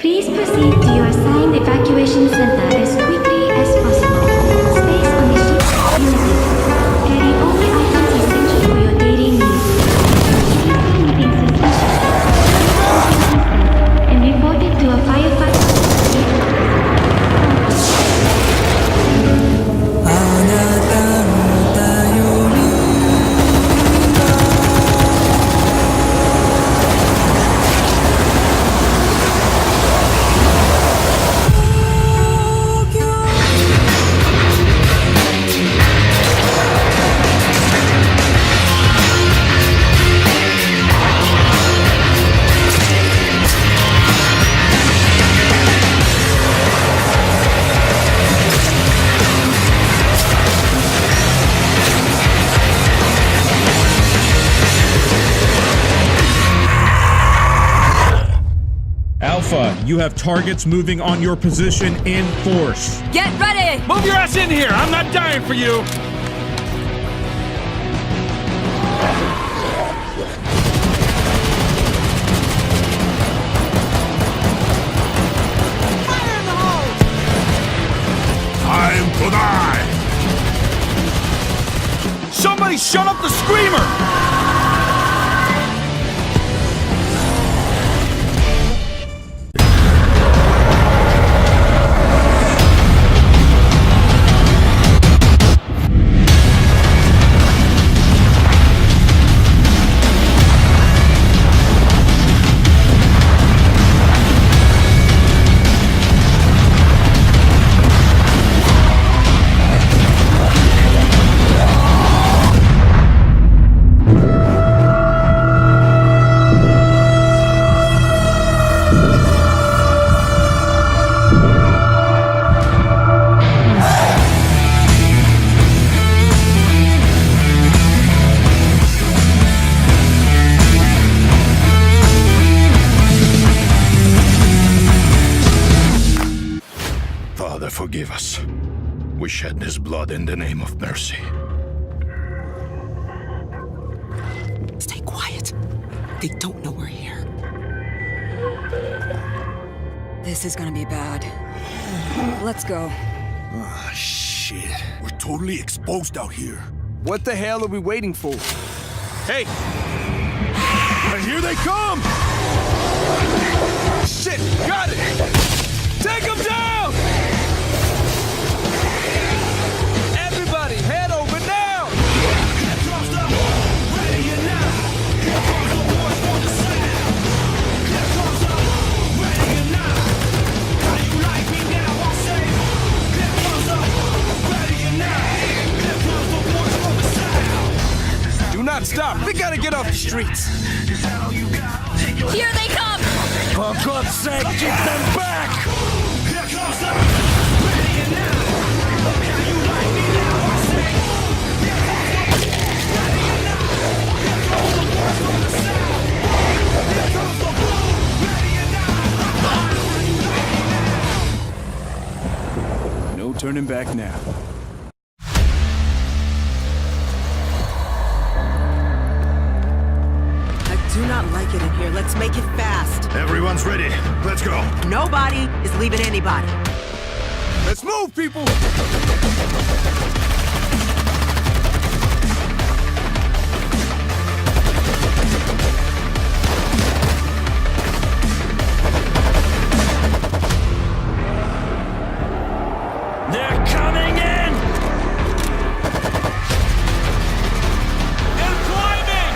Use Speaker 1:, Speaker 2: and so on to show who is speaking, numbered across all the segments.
Speaker 1: Please proceed to your assigned evacuation center as quickly as possible. Space on the ship is limited. Carry only items essential for your daily needs. Anything suspicious, and report it to a firefighter.
Speaker 2: Alpha, you have targets moving on your position in force.
Speaker 3: Get ready!
Speaker 4: Move your ass in here! I'm not dying for you!
Speaker 5: Fire in the hole!
Speaker 4: Time to die! Somebody shut up the screamer!
Speaker 6: Father, forgive us. We shed his blood in the name of mercy.
Speaker 5: Stay quiet. They don't know we're here.
Speaker 3: This is gonna be bad. Let's go.
Speaker 7: Ah, shit. We're totally exposed out here.
Speaker 8: What the hell are we waiting for?
Speaker 4: Hey!
Speaker 7: And here they come!
Speaker 8: Shit! Got it! Take them down! Everybody, head over now! Do not stop! We gotta get off the streets!
Speaker 3: Here they come!
Speaker 7: For God's sake, get them back!
Speaker 8: No turning back now.
Speaker 5: I do not like it in here. Let's make it fast.
Speaker 6: Everyone's ready. Let's go.
Speaker 5: Nobody is leaving anybody.
Speaker 8: Let's move, people!
Speaker 4: They're coming in! They're climbing!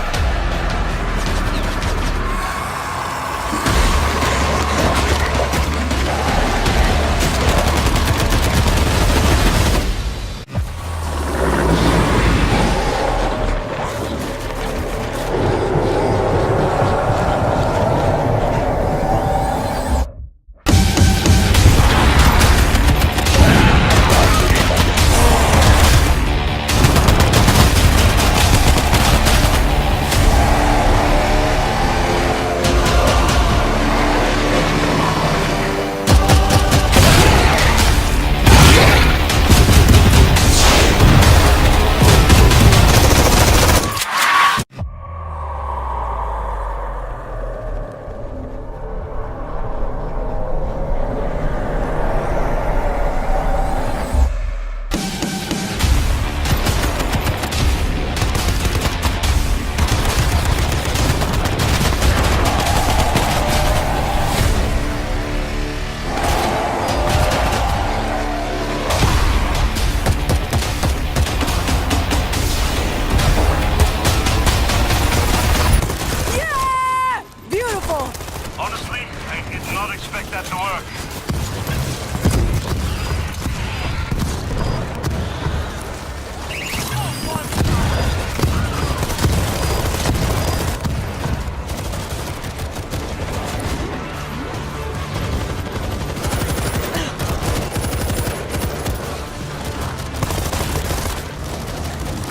Speaker 6: expect that to work.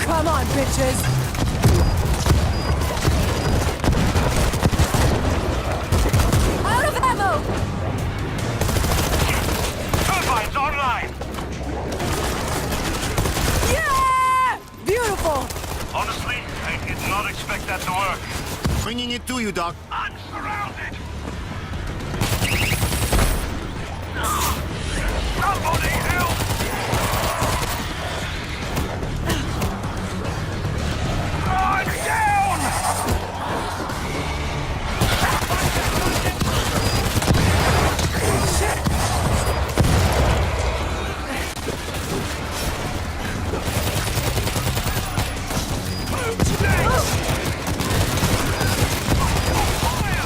Speaker 3: Come on, bitches! Out of ammo!
Speaker 6: Turbines online!
Speaker 3: Yeah! Beautiful!
Speaker 6: Honestly, I did not expect that to work.
Speaker 7: Bringing it to you, Doc.
Speaker 6: I'm surrounded! Somebody help! I'm down! Move today! Fire!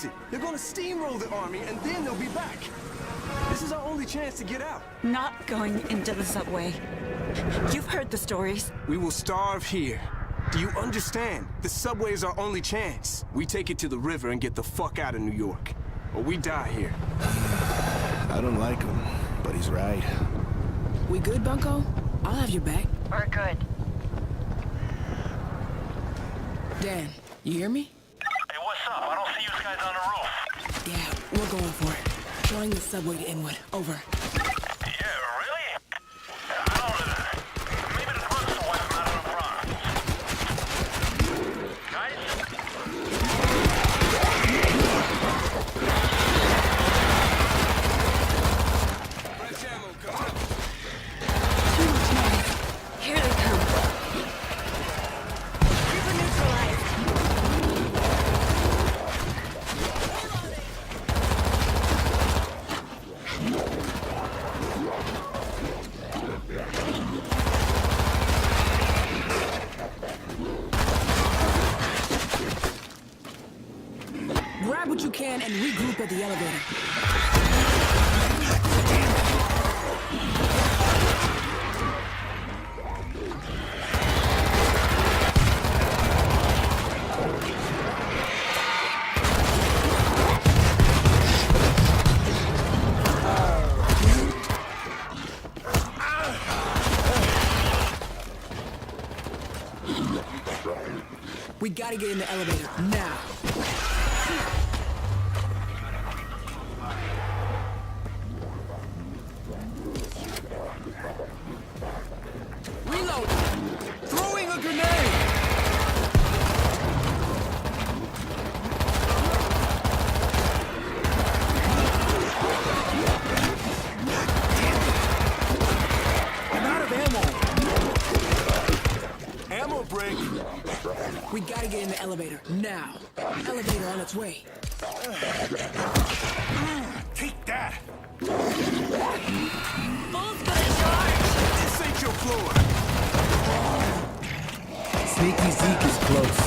Speaker 8: transit. They're gonna steamroll the army, and then they'll be back. This is our only chance to get out.
Speaker 3: Not going into the subway. You've heard the stories.
Speaker 8: We will starve here. Do you understand? The subway is our only chance. We take it to the river and get the fuck out of New York. Or we die here.
Speaker 7: I don't like him, but he's right.
Speaker 5: We good, Bunko? I'll have your back.
Speaker 3: We're good.
Speaker 5: Dan, you hear me?
Speaker 4: Hey, what's up? I don't see you guys on the roof.
Speaker 5: Yeah, we're going for it. Drawing the subway to Inwood. Over.
Speaker 4: Yeah, really? I don't... Maybe the drugstore was not in the front. Guys?
Speaker 8: Fresh ammo coming up.
Speaker 3: Too much noise. Here they come. River neutralized.
Speaker 5: Grab what you can and regroup at the elevator. We gotta get in the elevator, now.
Speaker 8: Reload! Throwing a grenade! I'm out of ammo! Ammo break!
Speaker 5: We gotta get in the elevator, now. Elevator on its way.
Speaker 7: Take that!
Speaker 8: This ain't your floor!
Speaker 9: Sneaky Zeke is close.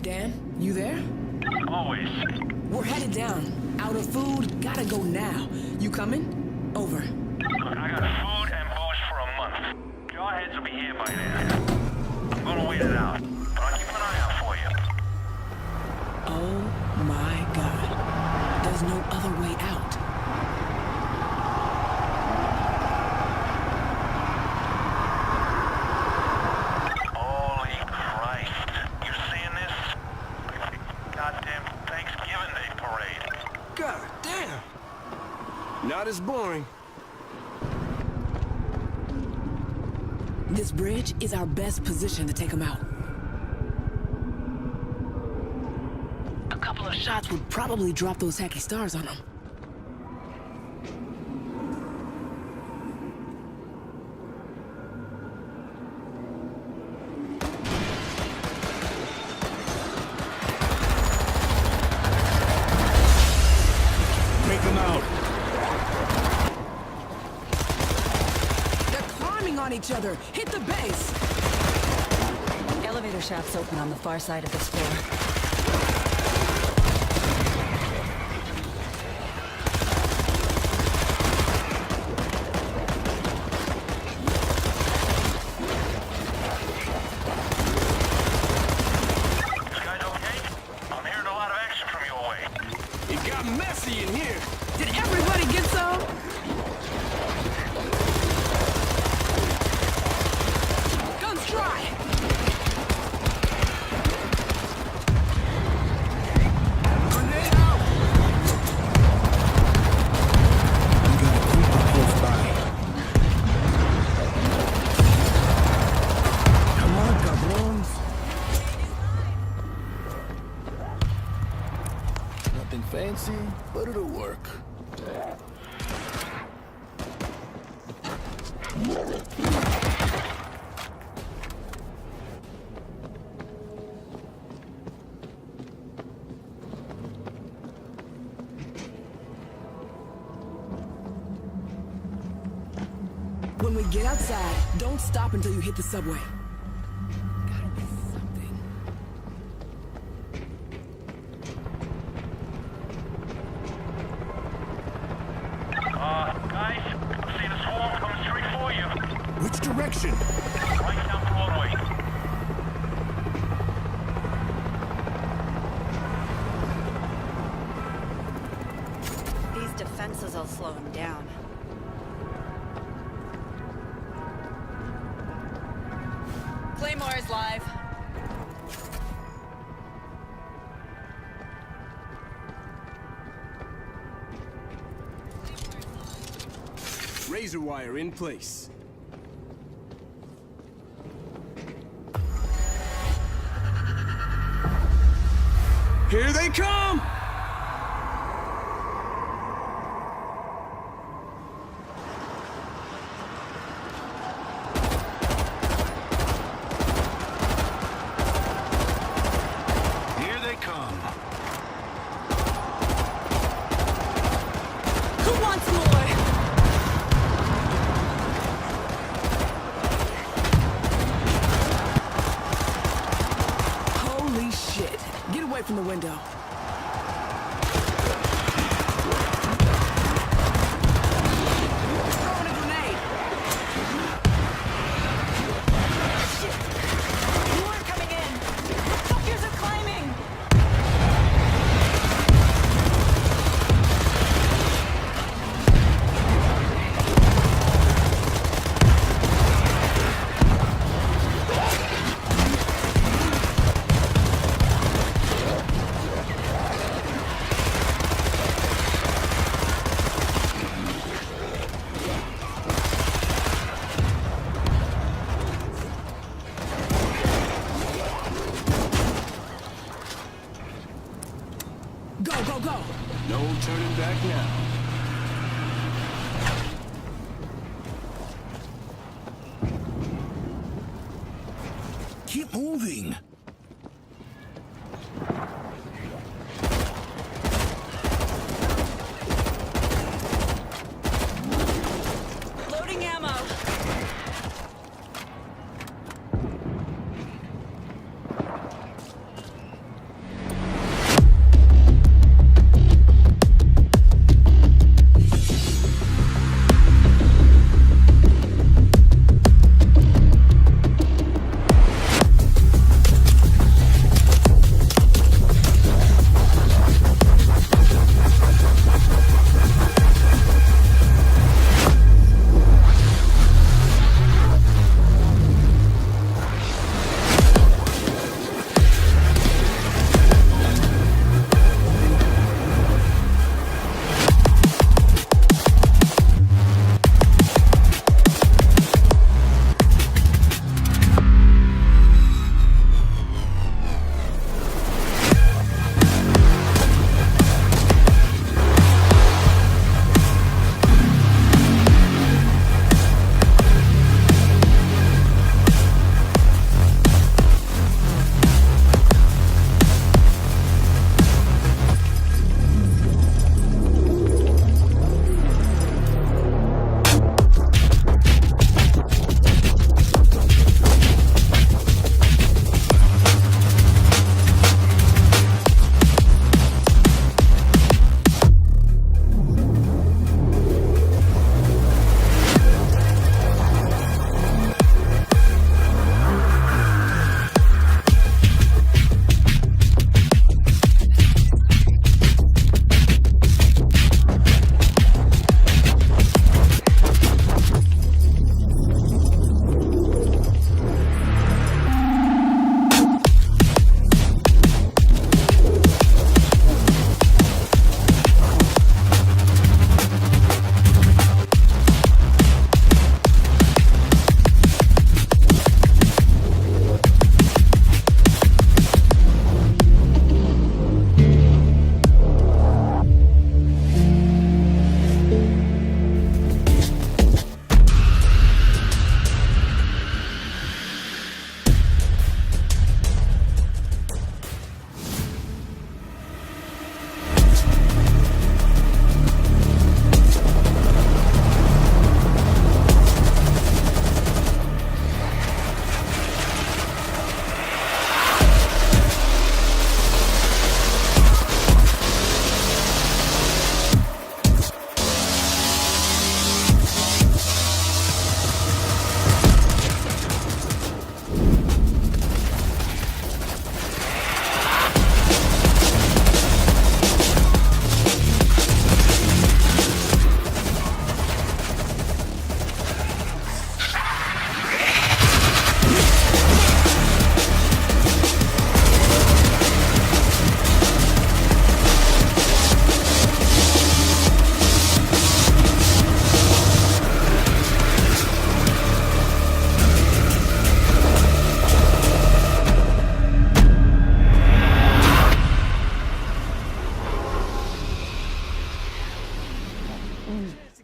Speaker 5: Dan, you there?
Speaker 4: Always.
Speaker 5: We're headed down. Out of food, gotta go now. You coming? Over.
Speaker 4: Look, I got food and booze for a month. Jawheads will be here by then. I'm gonna wait it out, but I'll keep an eye out for you.
Speaker 5: Oh my God. There's no other way out.
Speaker 4: Holy Christ. You seeing this? Goddamn Thanksgiving Day parade.
Speaker 8: God damn! Not as boring.
Speaker 5: This bridge is our best position to take them out. A couple of shots would probably drop those hacky stars on them.
Speaker 2: Take them out.
Speaker 5: They're climbing on each other. Hit the base.
Speaker 3: Elevator shaft's open on the far side of this floor.
Speaker 4: You guys okay? I'm hearing a lot of action from your way.
Speaker 8: It got messy in here.
Speaker 5: Did everybody get some? Guns dry.
Speaker 8: Grenade out!
Speaker 9: We got a creeper close by. Come on, cabrons.
Speaker 7: Nothing fancy, but it'll work.
Speaker 5: When we Get outside. Don't stop until you hit the subway. Gotta be something.
Speaker 4: Guys, I'm seeing a swarm coming straight for you.
Speaker 7: Which direction?
Speaker 4: Right down Broadway.
Speaker 10: These defenses will slow him down. Claymore is live.
Speaker 8: Razor wire in place. Here they come!
Speaker 6: Here they come.
Speaker 10: Who wants more?
Speaker 5: Holy shit. Get away from the window. Throwing a grenade.
Speaker 10: You aren't coming in. Fuckers are climbing.
Speaker 5: Go, go, go.
Speaker 8: No turning back now.
Speaker 7: Keep moving.
Speaker 10: Loading ammo.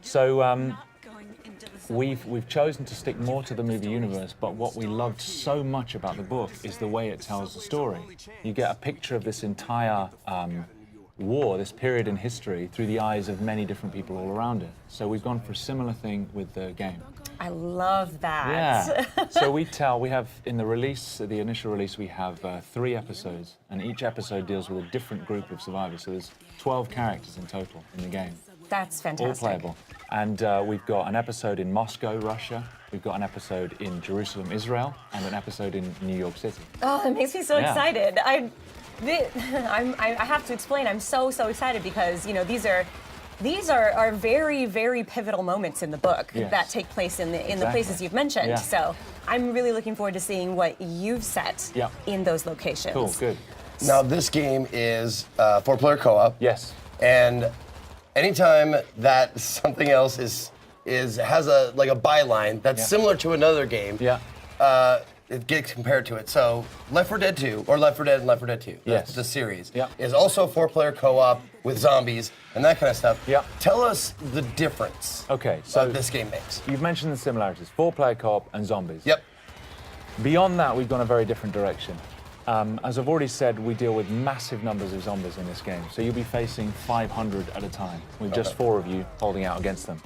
Speaker 11: So
Speaker 10: Not going into the subway.
Speaker 11: we've chosen to stick more to the movie universe, but what we loved so much about the book is the way it tells the story. You get a picture of this entire war, this period in history, through the eyes of many different people all around it. So we've gone for a similar thing with the game.
Speaker 12: I love that.
Speaker 11: Yeah. So we have in the release, the initial release, we have 3 episodes, and each episode deals with a different group of survivors. So there's 12 characters in total in the game.
Speaker 12: That's fantastic.
Speaker 11: All playable. And we've got an episode in Moscow, Russia. We've got an episode in Jerusalem, Israel, and an episode in New York City.
Speaker 12: Oh, it makes me so
Speaker 11: Yeah.
Speaker 12: excited. I have to explain. I'm so excited because these are very, very pivotal moments in the book
Speaker 11: Yes.
Speaker 12: that take place in the
Speaker 11: Exactly.
Speaker 12: places you've mentioned.
Speaker 11: Yeah.
Speaker 12: So I'm really looking forward to seeing what you've set
Speaker 11: Yeah.
Speaker 12: in those locations.
Speaker 11: Cool, good.
Speaker 13: Now, this game is 4-player co-op.
Speaker 11: Yes.
Speaker 13: And anytime that something else has a byline that's
Speaker 11: Yeah.
Speaker 13: similar to another game,
Speaker 11: Yeah.
Speaker 13: it gets compared to it. So Left 4 Dead 2, or Left 4 Dead and Left 4 Dead 2,
Speaker 11: Yes.
Speaker 13: the series,
Speaker 11: Yeah.
Speaker 13: is also 4-player co-op with zombies and that kind of stuff.
Speaker 11: Yeah.
Speaker 13: Tell us the difference
Speaker 11: Okay, so
Speaker 13: this game makes.
Speaker 11: you've mentioned the similarities: 4-player co-op and zombies.
Speaker 13: Yep.
Speaker 11: Beyond that, we've gone a very different direction. As I've already said, we deal with massive numbers of zombies in this game. So you'll be facing 500 at a time, with just 4 of you holding out against them.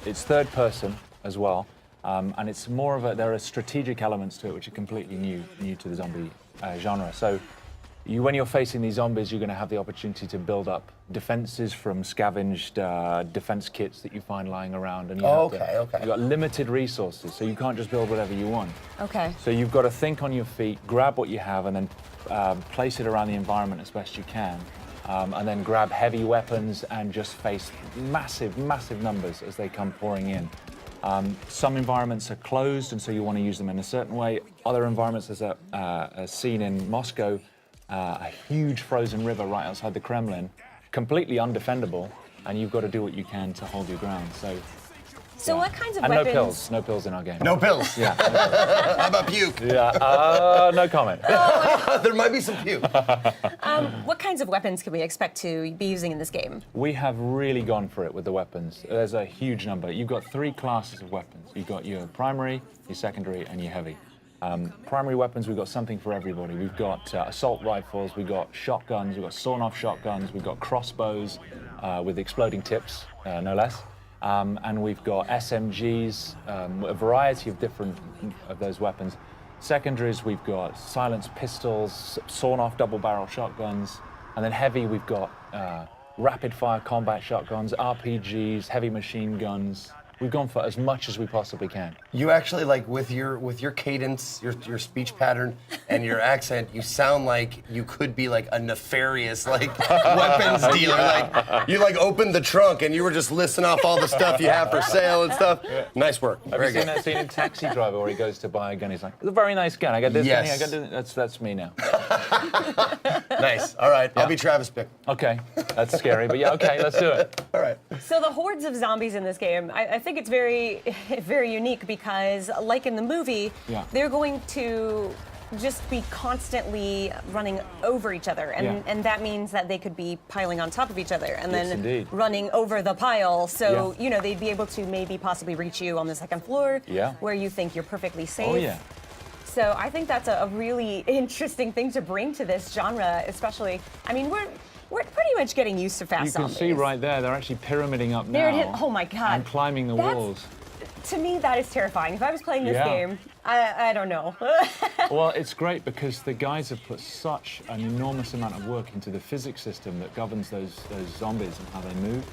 Speaker 11: It's third person as well. And it's more of there are strategic elements to it which are completely new to the zombie genre. So when you're facing these zombies, you're going to have the opportunity to build up defenses from scavenged defense kits that you find lying around. And you've got limited resources, so you can't just build whatever you want.
Speaker 12: Okay.
Speaker 11: So you've got to think on your feet, grab what you have, and then place it around the environment as best you can. And then grab heavy weapons and just face massive numbers as they come pouring in. Some environments are closed, and so you want to use them in a certain way. Other environments, there's a scene in Moscow, a huge frozen river right outside the Kremlin, completely undefendable, and you've got to do what you can to hold your ground.
Speaker 12: So what kinds of
Speaker 11: and
Speaker 12: weapons?
Speaker 11: no pills in our game.
Speaker 13: No pills.
Speaker 11: Yeah.
Speaker 13: How about puke?
Speaker 11: Yeah. No comment.
Speaker 13: There might be some puke.
Speaker 12: What kinds of weapons can we expect to be using in this game?
Speaker 11: We have really gone for it with the weapons. There's a huge number. You've got 3 classes of weapons. You've got your primary, your secondary, and your heavy. Primary weapons, we've got something for everybody. We've got assault rifles, we've got shotguns, we've got sawn-off shotguns, we've got crossbows with exploding tips, no less. And we've got SMGs, a variety of different of those weapons. Secondaries, we've got silenced pistols, sawn-off double-barrel shotguns, and then heavy, we've got rapid-fire combat shotguns, RPGs, heavy machine guns. We've gone for as much as we possibly can.
Speaker 13: You actually, with your cadence, your speech pattern, and your accent, you sound like you could be a nefarious weapons dealer. You opened the trunk and you were just listing off all the stuff you have for sale and stuff. Yeah. Nice work.
Speaker 11: Have you seen that scene in Taxi Driver where he goes to buy a gun? He's like, "It's a very nice gun. I got this gun. I got this." That's me now.
Speaker 13: Nice. All right. I'll be Travis Bick.
Speaker 11: Okay. That's scary, but yeah. Okay. Let's do it.
Speaker 13: All right.
Speaker 12: So the hordes of zombies in this game, I think it's very, very unique because, like in the movie, they're going to just be constantly running over each other, and that means that they could be piling on top of each other and then running over the pile. So they'd be able to maybe possibly reach you on the 2nd floor, where you think you're perfectly safe.
Speaker 11: Oh yeah.
Speaker 12: So I think that's a really interesting thing to bring to this genre, especially. I mean, we're pretty much getting used to fast zombies.
Speaker 11: You can see right there, they're actually pyramiding up now.
Speaker 12: Oh my God.
Speaker 11: And climbing the walls.
Speaker 12: To me, that is terrifying. If I was playing this game, I don't know.
Speaker 11: Well, it's great because the guys have put such an enormous amount of work into the physics system that governs those zombies and how they move.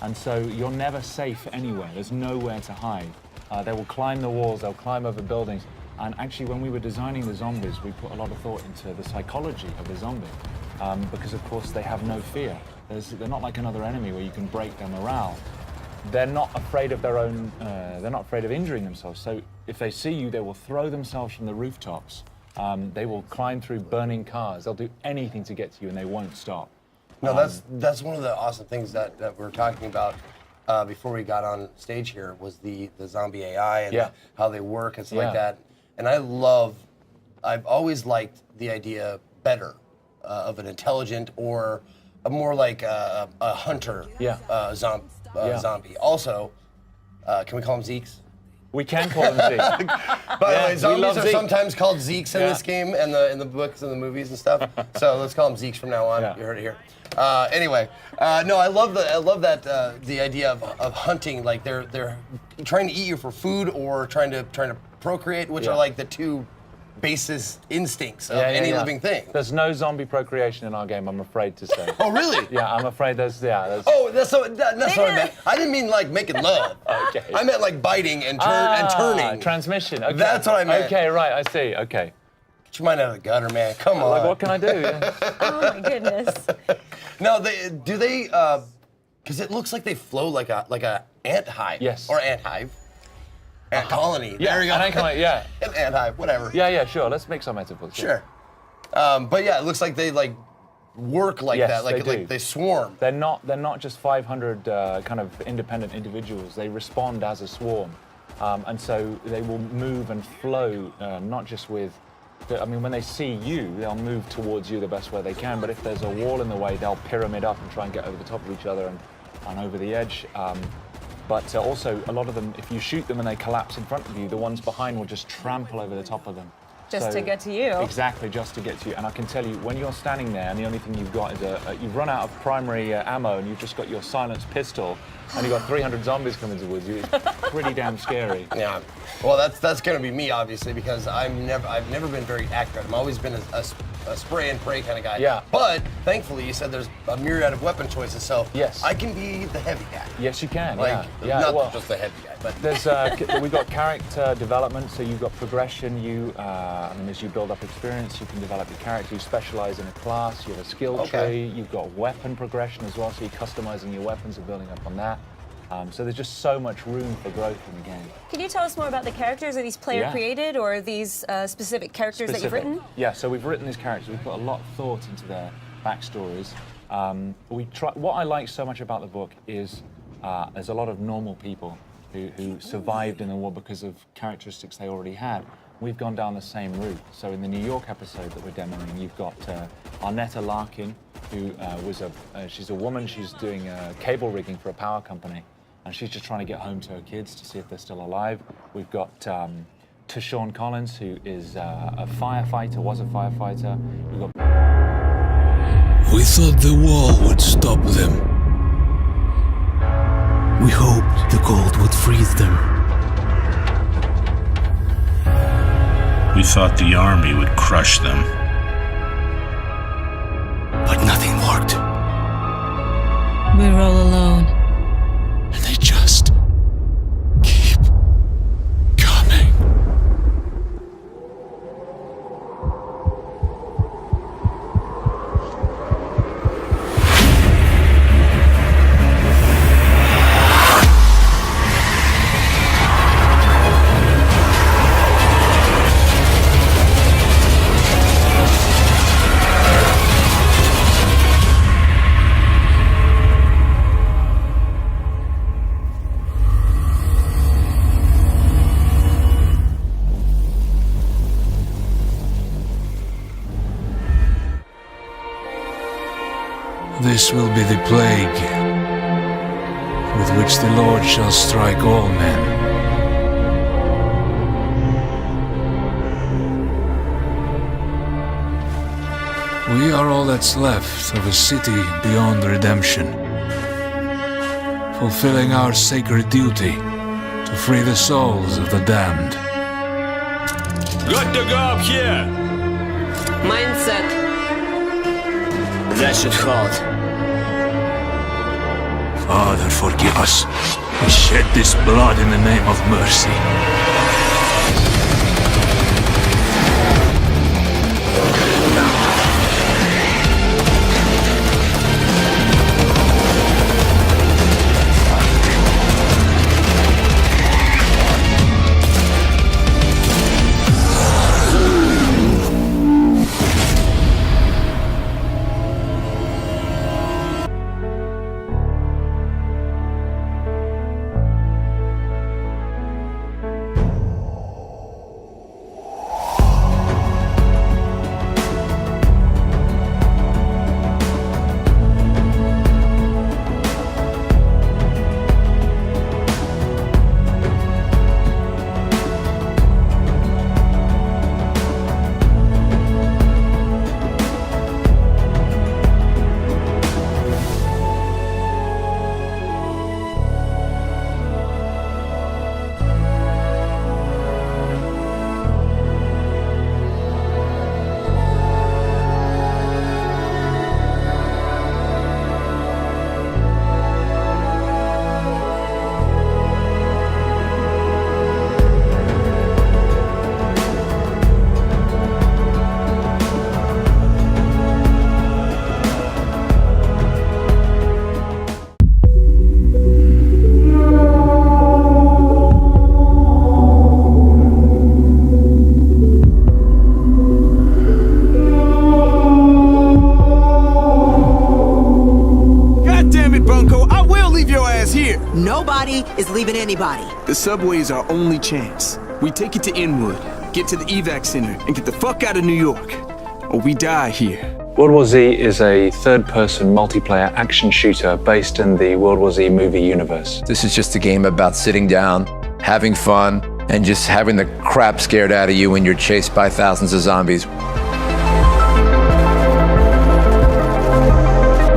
Speaker 11: And so you're never safe anywhere. There's nowhere to hide. They will climb the walls, they'll climb over buildings. And actually, when we were designing the zombies, we put a lot of thought into the psychology of the zombie. Because, of course, they have no fear. They're not like another enemy where you can break their morale. They're not afraid of their own, they're not afraid of injuring themselves. So if they see you, they will throw themselves from the rooftops. They will climb through burning cars. They'll do anything to get to you, and they won't stop.
Speaker 13: No, that's one of the awesome things that we're talking about before we got on stage here was the zombie AI and how they work and stuff like that. And I've always liked the idea better of an intelligent or more like a hunter zombie. Also, can we call them Zeeks?
Speaker 11: We can call them Zeeks.
Speaker 13: By the way, zombies are sometimes called Zeeks in this game and in the books and the movies and stuff. So let's call them Zeeks from now on. You heard it here. Anyway, no, I love that the idea of hunting. Like they're trying to eat you for food or trying to procreate, which are like the two basis instincts of any living thing.
Speaker 11: There's no zombie procreation in our game, I'm afraid to say.
Speaker 13: Oh, really?
Speaker 11: Yeah, I'm afraid there's.
Speaker 13: Oh, that's what I meant. I didn't mean like making love.
Speaker 11: Okay.
Speaker 13: I meant like biting and turning.
Speaker 11: Transmission. Okay.
Speaker 13: That's what I meant.
Speaker 11: Okay, right. I see. Okay.
Speaker 13: Get your mind out of the gutter, man. Come on.
Speaker 11: Like, what can I do?
Speaker 12: Oh my goodness.
Speaker 13: No, do they? Because it looks like they flow like a ant hive.
Speaker 11: Yes.
Speaker 13: Or ant hive. Ant colony.
Speaker 11: Yeah,
Speaker 13: there you go.
Speaker 11: An ant colony. Yeah.
Speaker 13: An ant hive. Whatever.
Speaker 11: Yeah. Sure. Let's make some metaphors.
Speaker 13: Sure. But yeah, it looks like they like work like that. Like they swarm.
Speaker 11: They're not just 500 kind of independent individuals. They respond as a swarm, and so they will move and flow, not just with. I mean, when they see you, they'll move towards you the best way they can. But if there's a wall in the way, they'll pyramid up and try and get over the top of each other and over the edge. But also, a lot of them, if you shoot them and they collapse in front of you, the ones behind will just trample over the top of them.
Speaker 12: Just to get to you.
Speaker 11: Exactly, just to get to you. And I can tell you, when you're standing there and the only thing you've got is you've run out of primary ammo and you've just got your silenced pistol and you've got 300 zombies coming towards you, it's pretty damn scary.
Speaker 13: Yeah. Well, that's going to be me, obviously, because I've never been very accurate. I've always been a spray and pray kind of guy.
Speaker 11: Yeah.
Speaker 13: But thankfully, you said there's a myriad of weapon choices, so
Speaker 11: yes,
Speaker 13: I can be the heavy guy.
Speaker 11: Yes, you can.
Speaker 13: Not just the heavy guy, but
Speaker 11: there's we've got character development, so you've got progression. As you build up experience, you can develop your character. You specialize in a class. You have a skill tree. You've got weapon progression as well, so you're customizing your weapons and building up on that. So there's just so much room for growth in the game.
Speaker 12: Can you tell us more about the characters? Are these player created or are these specific characters that you've written?
Speaker 11: Yeah, so we've written these characters. We've put a lot of thought into their backstories. What I like so much about the book is there's a lot of normal people who survived in the war because of characteristics they already had. We've gone down the same route. So in the New York episode that we're demoing, you've got Arnetta Larkin, who she's a woman. She's doing cable rigging for a power company. And she's just trying to get home to her kids to see if they're still alive. We've got Tashawn Collins, who is a firefighter, was a firefighter. We've got...
Speaker 9: We thought the wall would stop them. We hoped the cold would freeze them.
Speaker 6: We thought the army would crush them.
Speaker 9: But nothing worked.
Speaker 14: We're all alone.
Speaker 9: And they just keep coming. This will be the plague with which the Lord shall strike all men. We are all that's left of a city beyond redemption, fulfilling our sacred duty to free the souls of the damned.
Speaker 7: Good to go up here!
Speaker 15: Mindset. That should hold.
Speaker 9: Father, forgive us. We shed this blood in the name of mercy.
Speaker 5: Nobody is leaving anybody.
Speaker 8: The subway is our only chance. We take it to Inwood, get to the evac center, and get the fuck out of New York. Or we die here.
Speaker 11: World War Z is a third-person multiplayer action shooter based in the World War Z movie universe.
Speaker 14: This is just a game about sitting down, having fun, and just having the crap scared out of you when you're chased by thousands of zombies.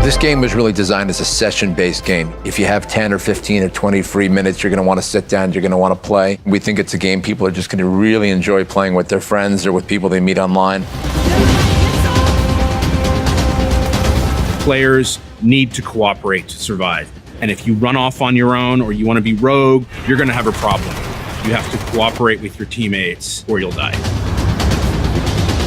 Speaker 14: This game was really designed as a session-based game. If you have 10 or 15 or 20 free minutes, you're gonna wanna sit down, you're gonna wanna play. We think it's a game people are just gonna really enjoy playing with their friends or with people they meet online.
Speaker 2: Players need to cooperate to survive. And if you run off on your own or you want to be rogue, you're going to have a problem. You have to cooperate with your teammates or you'll die.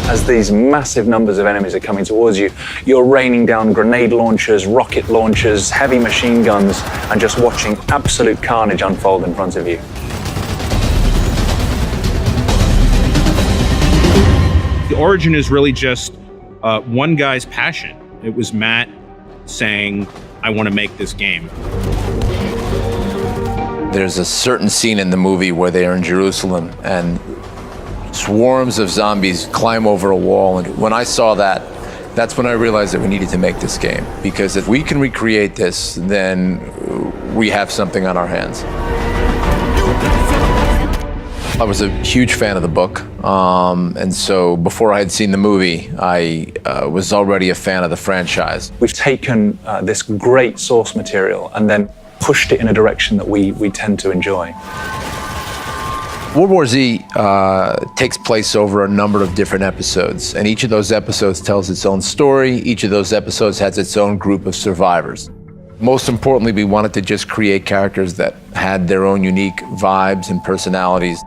Speaker 11: As these massive numbers of enemies are coming towards you, you're raining down grenade launchers, rocket launchers, heavy machine guns, and just watching absolute carnage unfold in front of you.
Speaker 2: The origin is really just one guy's passion. It was Matt saying, I want to make this game.
Speaker 14: There's a certain scene in the movie where they are in Jerusalem and swarms of zombies climb over a wall. And when I saw that, that's when I realized that we needed to make this game. Because if we can recreate this, then we have something on our hands. I was a huge fan of the book, and so before I had seen the movie, I was already a fan of the franchise.
Speaker 11: We've taken this great source material and then pushed it in a direction that we tend to enjoy.
Speaker 14: World War Z takes place over a number of different episodes, and each of those episodes tells its own story. Each of those episodes has its own group of survivors. Most importantly, we wanted to just create characters that had their own unique vibes and personalities.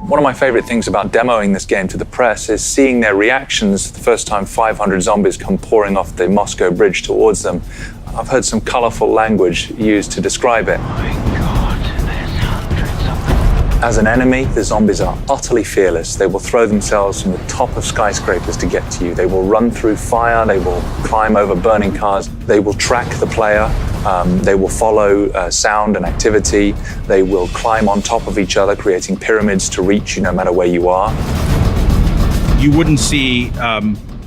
Speaker 11: One of my favorite things about demoing this game to the press is seeing their reactions the first time 500 zombies come pouring off the Moscow bridge towards them. I've heard some colorful language used to describe it. As an enemy, the zombies are utterly fearless. They will throw themselves from the top of skyscrapers to get to you. They will run through fire. They will climb over burning cars. They will track the player. They will follow sound and activity. They will climb on top of each other, creating pyramids to reach you no matter where you are.
Speaker 2: You wouldn't see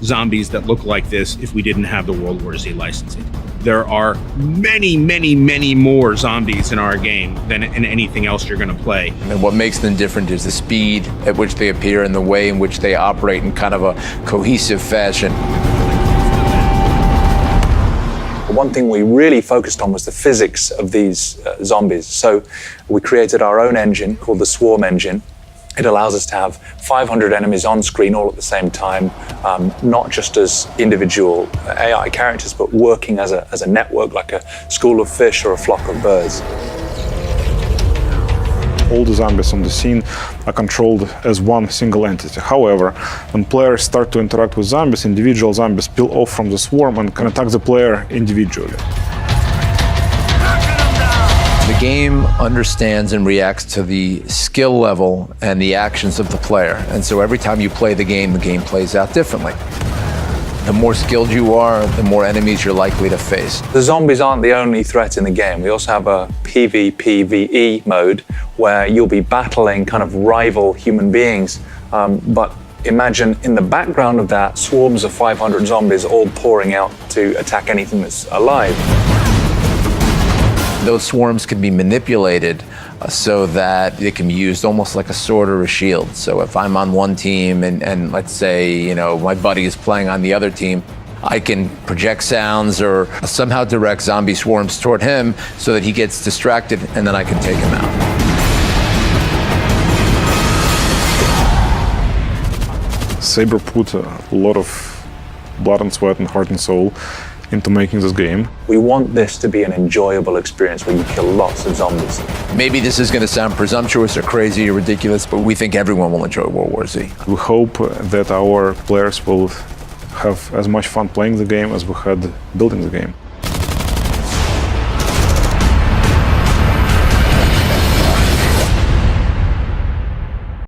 Speaker 2: zombies that look like this if we didn't have the World War Z licensing. There are many, many, many more zombies in our game than in anything else you're going to play.
Speaker 14: And what makes them different is the speed at which they appear and the way in which they operate in kind of a cohesive fashion.
Speaker 11: One thing we really focused on was the physics of these zombies. So we created our own engine called the Swarm engine. It allows us to have 500 enemies on screen all at the same time, not just as individual AI characters, but working as a network, like a school of fish or a flock of birds.
Speaker 16: All the zombies on the scene are controlled as one single entity. However, when players start to interact with zombies, individual zombies peel off from the swarm and can attack the player individually.
Speaker 14: The game understands and reacts to the skill level and the actions of the player. And so every time you play the game plays out differently. The more skilled you are, the more enemies you're likely to face.
Speaker 11: The zombies aren't the only threat in the game. We also have a PvPvE mode where you'll be battling kind of rival human beings. But imagine in the background of that, swarms of 500 zombies all pouring out to attack anything that's alive.
Speaker 14: Those swarms can be manipulated so that they can be used almost like a sword or a shield. So if I'm on one team and let's say, you know, my buddy is playing on the other team, I can project sounds or somehow direct zombie swarms toward him so that he gets distracted and then I can take him out.
Speaker 16: Saber put a lot of blood and sweat and heart and soul into making this game.
Speaker 11: We want this to be an enjoyable experience where you kill lots of zombies.
Speaker 14: Maybe this is going to sound presumptuous or crazy or ridiculous, but we think everyone will enjoy World War Z.
Speaker 16: We hope that our players will have as much fun playing the game as we had building the game.